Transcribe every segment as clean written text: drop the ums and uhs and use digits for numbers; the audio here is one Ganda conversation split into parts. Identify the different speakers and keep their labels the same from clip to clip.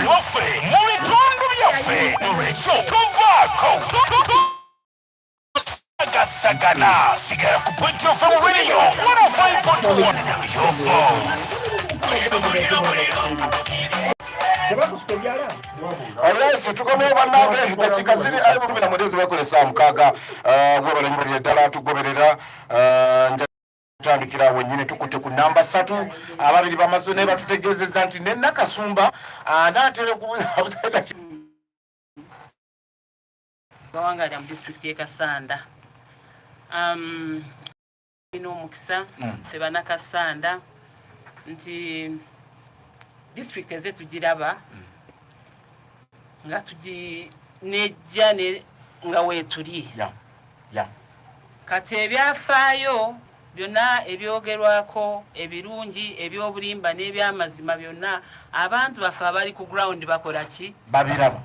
Speaker 1: waffe mu bitundu byaffe olwekyo tovaako Sagana, sigara ku point of radio 105.1 your voice. Tukomeye bannange dakika ziri ali mu 10 bakolesa mukaaga gwebala nyumba ddala tugoberera tutandikira wenyine tukute ku namba 3 ababiri bamaze ne batutegezeza nti ne Nakasumba ndatere kubuza
Speaker 2: Bawanga mu district ye Kasanda. Ino mukisa seba Nakasanda nti district ezetu giraba nga tugi nejja ne nga wetuli kati ebyafaayo byonna ebyogerwako ebirungi ebyobulimba n'ebyamazima byonna abantu bafe abali ku ground bakola ki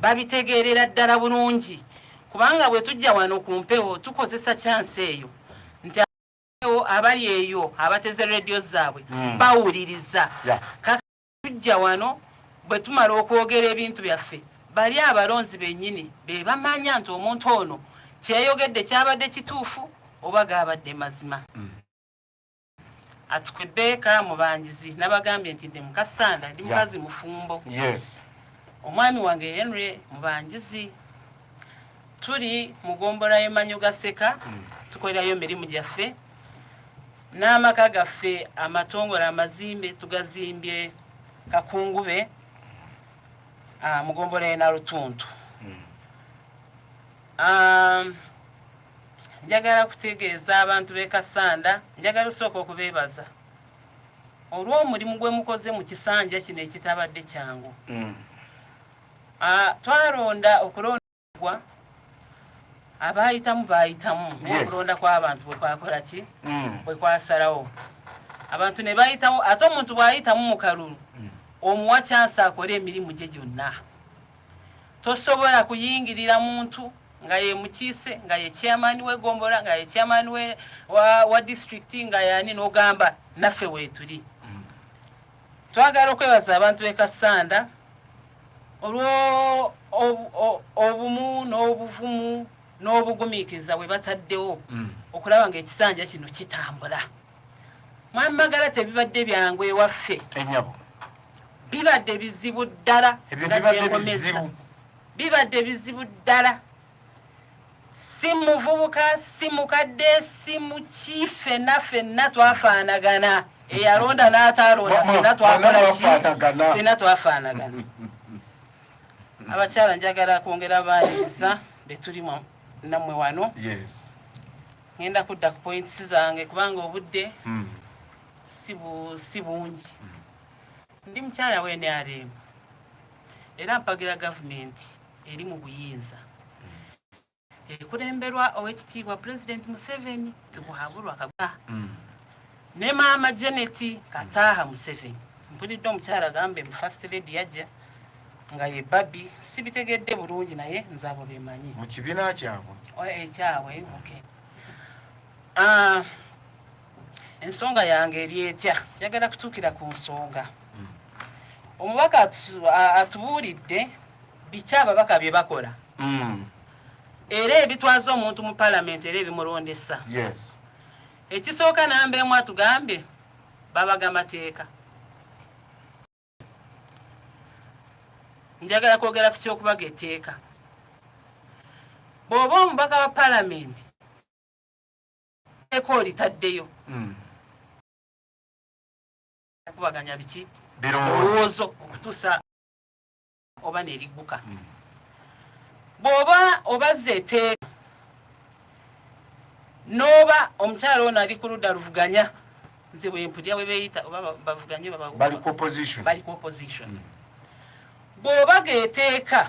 Speaker 2: babitegeerera ddala bulungi kubanga bwe tujja wano ku mpewo tukozesa chance eyo nti abali eyo abateze radio zaabwe bawuliriza tujja wano bwe tumala okwogera ebintu byaffe bali abalonzi bennyini be bamanya nti omuntu ono kyeyogedde kyabadde kituufu oba gaabadde mazima atukwebbeeka mubanjizi nabagambye nti ndi Mukasanda ndi mukazi mufumbo omwami wange Henry mubanjizi tuli mugombola y'emanyo gaseka tukolerayo emirimu gyaffe n'amaka gaffe amatongole amazimbe tugazimbye Kakungube mugombola y'e Narutuntu njagala kutegeeza abantu b'e Kasanda njagala osooka okubeebaza olw'omulimu gwe mukoze mu kisanja kino ekitabadde kyangu twalonda okulondebwa abayitamu okulonda kw'abantu bwe kwakola ki bwe kwasalawo abantu ne bayitamu ate omuntu bw'ayitamu mu kalulu omuwa kyansi akole emirimu gye gyonna tosobola kuyingirira muntu nga ye mukiise nga ye chairman we Gombola nga ye chairman wa district nga yani n'ogamba naffe weetuli twagala okwebaza abantu b'e Kasanda olwo obumu n'obuvumu n'obugumiikiriza bwe bataddewo okulaba ng'ekisanja kino kitambula mwamagala tebibadde byangu ewaffe bibadde bizibu ddala bibadde bizibu ddala si muvubuka si mukadde si mukiife ffenna twafaanagana eyalonda n'ataalonda ffenna twakola ki ffenna twafaanagana abakyala njagala kwongera baaniriza be tuli nammwe wano ngenda kudda ku points zange kubanga obudde si bungi ndi mukyala w'NRM era mpagira gavumenti eri mu buyinza ekulemberwa owekitiibwa President Museveni tibwabulwa kagwa ne maama Janet Kataha Museveni mpulidde omukyala agambe mu first lady yajja nga ye babi sibitegedde bulungi naye nze abo bemanyi
Speaker 1: mu kibiina kyabwe
Speaker 2: ekyabwe ensonga yange eri etya njagala kutuukira ku nsonga omubaka atubuulidde biki ababaka bye bakola era ebitwaza omuntu mu palamenti era ebimulondesa ekisooka namba emu atugambye babaga mateeka njagala kwogera ku kyokubaga etteeka bw'oba omubaka wa palamenti etteeka olitaddeyo kubaganya biki birowoozo okutuusa oba nerigguka bw'oba obazze etteeka n'oba omukyala ono ali ku ludda luvuganya nze bwe mpulira bwe beeyita oba bavuganye
Speaker 1: bali ku opposition
Speaker 2: bw'obaga etteeka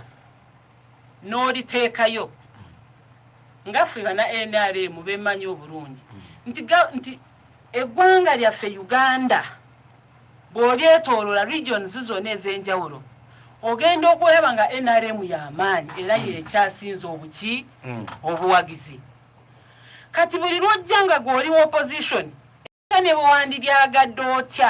Speaker 2: n'oliteekayo nga ffe bana NRM bemanyi obulungi nti eggwanga lyaffe Uganda bw'olyetoolola regions zonna ez'enjawulo ogenda okulaba nga NRM y'amaanyi era y'ekyasinze obuki obuwagizi kati buli lwojja nga gw'oli opposition ne bwewandibyagadde otya